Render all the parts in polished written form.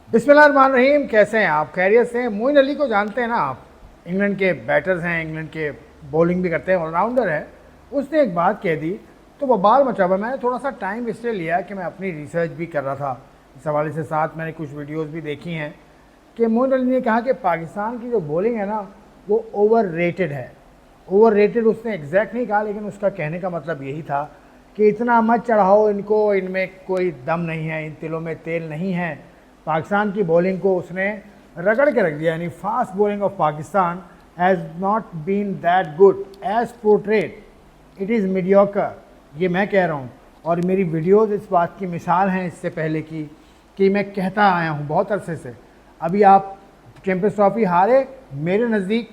बिस्मिल्लाहिर्रहमानिर्रहीम। कैसे हैं आप? खैरियत से हैं? मोइन अली को जानते हैं ना आप? इंग्लैंड के बैटर्स हैं, इंग्लैंड के बॉलिंग भी करते हैं, ऑलराउंडर है। उसने एक बात कह दी तो बवाल मचा हुआ। मैंने थोड़ा सा टाइम इसलिए लिया कि मैं अपनी रिसर्च भी कर रहा था इस हवाले से, साथ मैंने कुछ वीडियोस भी देखी हैं कि मोइन अली ने कहा कि पाकिस्तान की जो बॉलिंग है ना वो ओवर रेटेड है। ओवर रेटेड उसने एग्जैक्ट नहीं कहा, लेकिन उसका कहने का मतलब यही था कि इतना मत चढ़ाओ इनको, इनमें कोई दम नहीं है, इन तिलों में तेल नहीं है। पाकिस्तान की बॉलिंग को उसने रगड़ के रख दिया, यानी fast bowling of Pakistan has not been that good as portrayed, it is mediocre. ये मैं कह रहा हूँ और मेरी वीडियोज़ इस बात की मिसाल हैं इससे पहले की कि मैं कहता आया हूँ बहुत अरसे से। अभी आप चैम्पियंस ट्रॉफी हारे, मेरे नज़दीक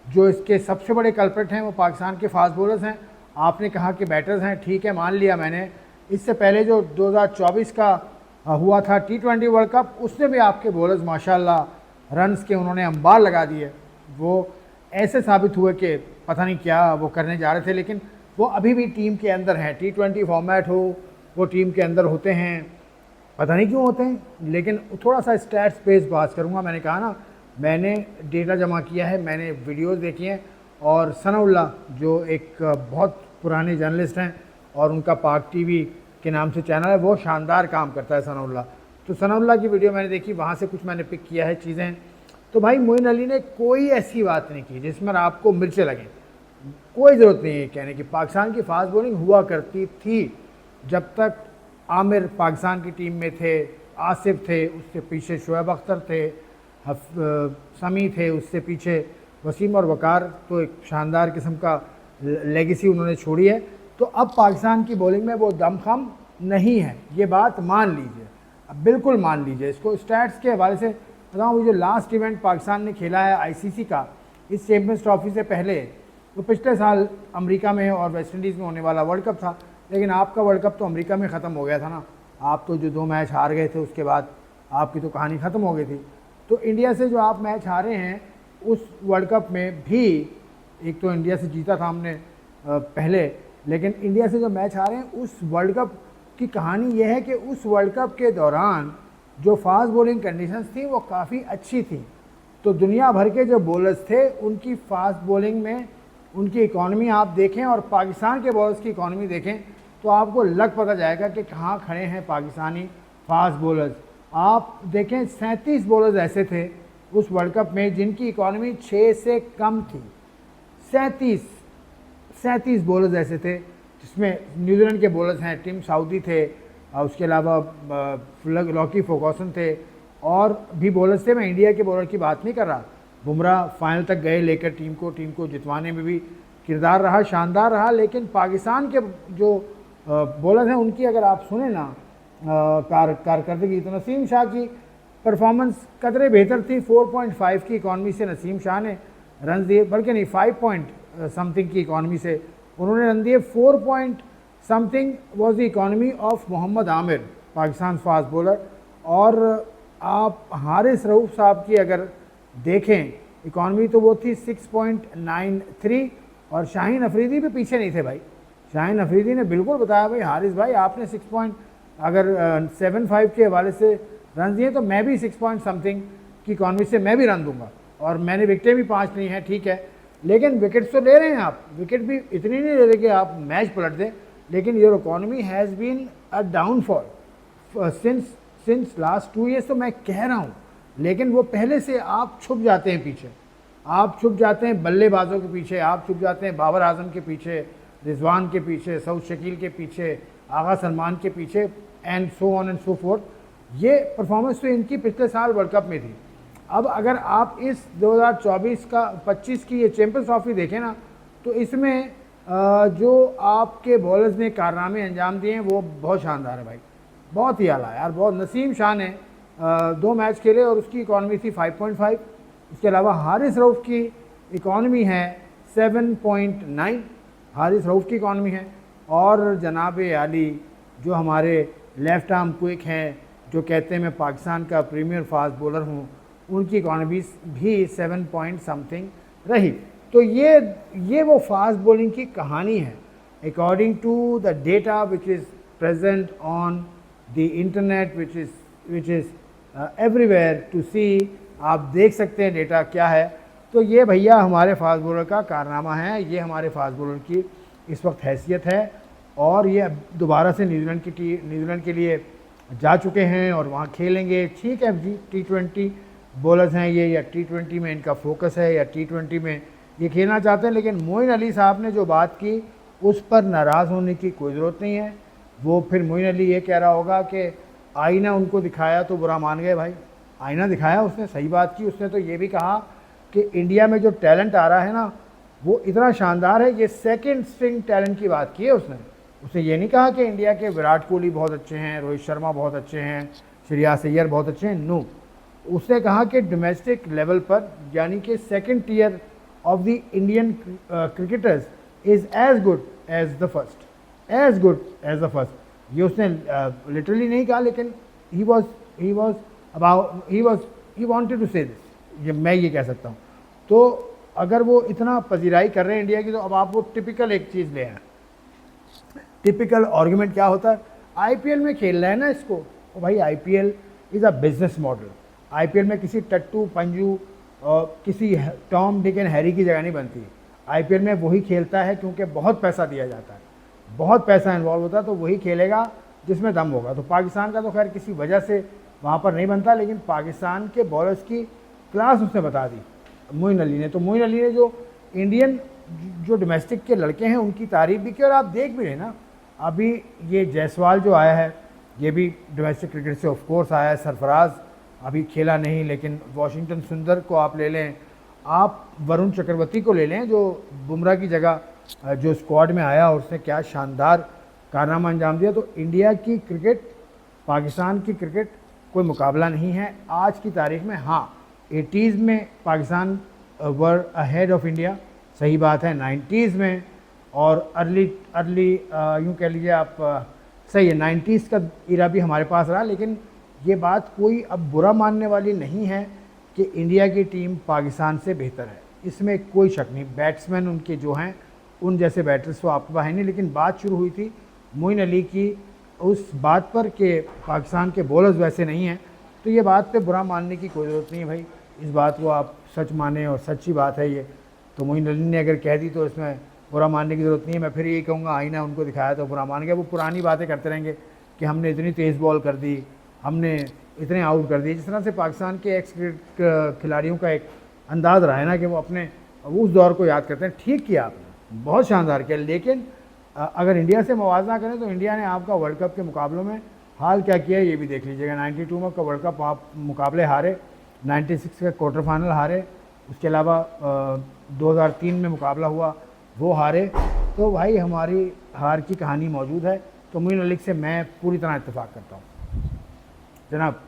जो इसके सबसे बड़े कल्प्रिट हैं वो पाकिस्तान के फास्ट बॉलर्स हैं। आपने कहा कि बैटर्स हैं, ठीक है, मान लिया मैंने। इससे पहले जो 2024 का हुआ था T20 वर्ल्ड कप, उसमें भी आपके बॉलर्स माशाल्लाह रन्स के उन्होंने अंबार लगा दिए। वो ऐसे साबित हुए कि पता नहीं क्या वो करने जा रहे थे, लेकिन वो अभी भी टीम के अंदर हैं। T20 फॉर्मेट हो, वो टीम के अंदर होते हैं, पता नहीं क्यों होते हैं। लेकिन थोड़ा सा स्टैट्स बेस्ड बात करूँगा। मैंने कहा ना, मैंने डेटा जमा किया है, मैंने वीडियोस देखी हैं, और सनाउल्लाह जो एक बहुत पुराने जर्नलिस्ट हैं और उनका पाक टीवी के नाम से चैनल है, वो शानदार काम करता है सनाउल्लाह। तो सनाउल्लाह की वीडियो मैंने देखी, वहाँ से कुछ मैंने पिक किया है चीज़ें। तो भाई मोइन अली ने कोई ऐसी बात नहीं की जिसमें आपको मिर्चें लगें। कोई ज़रूरत नहीं है कहने की पाकिस्तान की फास्ट बॉलिंग हुआ करती थी जब तक आमिर पाकिस्तान की टीम में थे, आसिफ थे, उससे पीछे शुएब अख्तर थे, समी थे, उससे पीछे वसीम और वकार। तो एक शानदार किस्म का लेगेसी उन्होंने छोड़ी है। तो अब पाकिस्तान की बॉलिंग में वो दमखम नहीं है, ये बात मान लीजिए, अब बिल्कुल मान लीजिए। इसको स्टैट्स के हवाले से बताऊँ, वो जो लास्ट इवेंट पाकिस्तान ने खेला है आईसीसी का इस चैम्पियंस ट्रॉफी से पहले, तो पिछले साल अमेरिका में और वेस्ट इंडीज़ में होने वाला वर्ल्ड कप था। लेकिन आपका वर्ल्ड कप तो अमेरिका में ख़त्म हो गया था ना। आप तो जो 2 मैच हार गए थे उसके बाद आपकी तो कहानी ख़त्म हो गई थी। तो इंडिया से जो आप मैच हारे हैं उस वर्ल्ड कप में भी, एक तो इंडिया से जीता था हमने पहले, लेकिन इंडिया से जो मैच हारे हैं उस वर्ल्ड कप की कहानी यह है कि उस वर्ल्ड कप के दौरान जो फास्ट बॉलिंग कंडीशंस थी वो काफ़ी अच्छी थी। तो दुनिया भर के जो बॉलर्स थे उनकी फास्ट बॉलिंग में उनकी इकॉनमी आप देखें और पाकिस्तान के बॉलर्स की इकॉनमी देखें तो आपको लग पता जाएगा कि कहाँ खड़े हैं पाकिस्तानी फास्ट बॉलर्स। आप देखें 37 बॉलर्स ऐसे थे उस वर्ल्ड कप में जिनकी इकॉनमी 6 से कम थी। 37 बॉलर्स ऐसे थे, जिसमें न्यूजीलैंड के बॉलर्स हैं, टिम साउदी थे, उसके अलावा लॉकी फर्गूसन थे, और भी बॉलर्स थे। मैं इंडिया के बॉलर की बात नहीं कर रहा। बुमराह फाइनल तक गए लेकर टीम को जितवाने में भी किरदार रहा, शानदार रहा। लेकिन पाकिस्तान के जो बॉलर हैं उनकी अगर आप सुने ना कारकर्दगी, तो नसीम शाह की परफॉर्मेंस कदरे बेहतर थी। 4.5 की इकॉनमी से नसीम शाह ने रन दिए, बल्कि नहीं 5 पॉइंट समथिंग की इकॉनमी से उन्होंने रन दिए। 4 point something was the economy of Mohammad Amir, Pakistan fast bowler. और आप हारिस रऊफ साहब की अगर देखें इकॉनमी तो वो थी 6.93, और शाहीन अफरीदी भी पीछे नहीं थे भाई। शाहीन अफरीदी ने बिल्कुल बताया भाई हारिस भाई आपने 6.75 के हवाले से रन दिए तो मैं भी 6 पॉइंट समथिंग की इकॉनमी से मैं भी रन दूंगा, और मैंने विकेटें भी 5 ली हैं, ठीक है। लेकिन विकेट्स तो ले रहे हैं आप, विकेट भी इतनी नहीं ले रहे कि आप मैच पलट दें। लेकिन your economy has been a downfall since last 2 years, तो मैं कह रहा हूँ। लेकिन वो पहले से आप छुप जाते हैं पीछे, आप छुप जाते हैं बल्लेबाजों के पीछे, आप छुप जाते हैं बाबर आजम के पीछे, रिजवान के पीछे, सऊद शकील के पीछे, आगा सलमान के पीछे, and so on and so fourth. ये परफॉर्मेंस तो इनकी पिछले साल वर्ल्ड कप में थी। अब अगर आप इस 2024 का 25 की ये चैम्पियंस ट्रॉफी देखें ना, तो इसमें जो आपके बॉलर्स ने कारनामे अंजाम दिए हैं वो बहुत शानदार है भाई, बहुत ही आला यार। बहुत नसीम शाह ने 2 मैच खेले और उसकी इकॉनमी थी 5.5। इसके अलावा हारिस रऊफ की इकॉनमी है 7.9, हारिस रऊफ की इकॉनमी है। और जनाब आली जो हमारे लेफ़्ट आर्म क्विक हैं, जो कहते हैं मैं पाकिस्तान का प्रीमियर फास्ट बॉलर हूँ, उनकी इकॉनमी भी 7 पॉइंट समथिंग रही। तो ये वो फास्ट बॉलिंग की कहानी है according to the data which is present on the internet, which is everywhere to see, आप देख सकते हैं डेटा क्या है। तो ये भैया हमारे फास्ट बॉलर का कारनामा है, ये हमारे फास्ट बॉलर की इस वक्त हैसियत है। और ये अब दोबारा से न्यूजीलैंड के लिए जा चुके हैं और वहाँ खेलेंगे। ठीक है जी, T20 बॉलर्स हैं ये, या T20 में इनका फोकस है, या T20 में ये खेलना चाहते हैं। लेकिन मोइन अली साहब ने जो बात की उस पर नाराज़ होने की कोई ज़रूरत नहीं है। वो फिर मोइन अली ये कह रहा होगा कि आईना उनको दिखाया तो बुरा मान गए। भाई आईना दिखाया उसने, सही बात की उसने। तो ये भी कहा कि इंडिया में जो टैलेंट आ रहा है ना वो इतना शानदार है। ये सेकंड स्ट्रिंग टैलेंट की बात की है उसने। उसने ये नहीं कहा कि इंडिया के विराट कोहली बहुत अच्छे हैं, रोहित शर्मा बहुत अच्छे हैं, श्रेयस अय्यर बहुत अच्छे हैं। नो, उसने कहा कि डोमेस्टिक लेवल पर, यानी कि second tier of the Indian cricketers is as good as the first, as good as the first. ये उसने लिटरली नहीं कहा, लेकिन he wanted to say this, ये मैं ये कह सकता हूँ। तो अगर वो इतना पजीराई कर रहे हैं इंडिया की, तो अब आप वो टिपिकल एक चीज़ ले आए। टिपिकल आर्गुमेंट क्या होता है, आईपीएल में खेल रहे हैं ना इसको, तो भाई IPL is a business model. IPL में किसी टट्टू पंजू और किसी टॉम डिक एंड हैरी की जगह नहीं बनती। आईपीएल में वही खेलता है क्योंकि बहुत पैसा दिया जाता है, बहुत पैसा इन्वॉल्व होता है, तो वही खेलेगा जिसमें दम होगा। तो पाकिस्तान का तो खैर किसी वजह से वहाँ पर नहीं बनता, लेकिन पाकिस्तान के बॉलर्स की क्लास उसने बता दी मोइन अली ने। तो मोइन अली ने जो इंडियन जो डोमेस्टिक के लड़के हैं उनकी तारीफ भी की। और आप देख भी रहे ना, अभी ये जायसवाल जो आया है ये भी डोमेस्टिक क्रिकेट से ऑफ कोर्स आया है। सरफराज अभी खेला नहीं, लेकिन वाशिंगटन सुंदर को आप ले लें, आप वरुण चक्रवर्ती को ले लें जो बुमराह की जगह जो स्क्वाड में आया और उसने क्या शानदार कारनामा अंजाम दिया। तो इंडिया की क्रिकेट पाकिस्तान की क्रिकेट कोई मुकाबला नहीं है आज की तारीख में। हाँ, 80s में पाकिस्तान वर अहेड ऑफ इंडिया, सही बात है। 90s में और अर्ली यूँ कह लीजिए आप, सही है, 90s का इरा भी हमारे पास रहा। लेकिन ये बात कोई अब बुरा मानने वाली नहीं है कि इंडिया की टीम पाकिस्तान से बेहतर है, इसमें कोई शक नहीं। बैट्समैन उनके जो हैं उन जैसे बैटर्स तो आपके पास है नहीं। लेकिन बात शुरू हुई थी मोइन अली की उस बात पर कि पाकिस्तान के बॉलर्स वैसे नहीं हैं, तो ये बात पे बुरा मानने की कोई ज़रूरत नहीं है भाई। इस बात को आप सच माने और सच्ची बात है ये। तो मोइन अली ने अगर कह दी तो इसमें बुरा मानने की ज़रूरत नहीं है। मैं फिर यही कहूँगा आईना उनको दिखाया तो बुरा मान गया। वो पुरानी बातें करते रहेंगे कि हमने इतनी तेज़ बॉल कर दी, हमने इतने आउट कर दिए। जिस तरह से पाकिस्तान के एक्स खिलाड़ियों का एक अंदाज़ रहा है ना कि वो अपने उस दौर को याद करते हैं। ठीक किया आपने, बहुत शानदार किया। लेकिन अगर इंडिया से मुवाजना करें तो इंडिया ने आपका वर्ल्ड कप के मुकाबलों में हाल क्या किया ये भी देख लीजिएगा। 92 में का वर्ल्ड कप आप मुकाबले हारे, 96 का क्वार्टर फाइनल हारे, उसके अलावा 2003 में मुकाबला हुआ वो हारे। तो भाई हमारी हार की कहानी मौजूद है। तो मोइन अली से मैं पूरी तरह इत्तेफाक करता हूँ जनाब।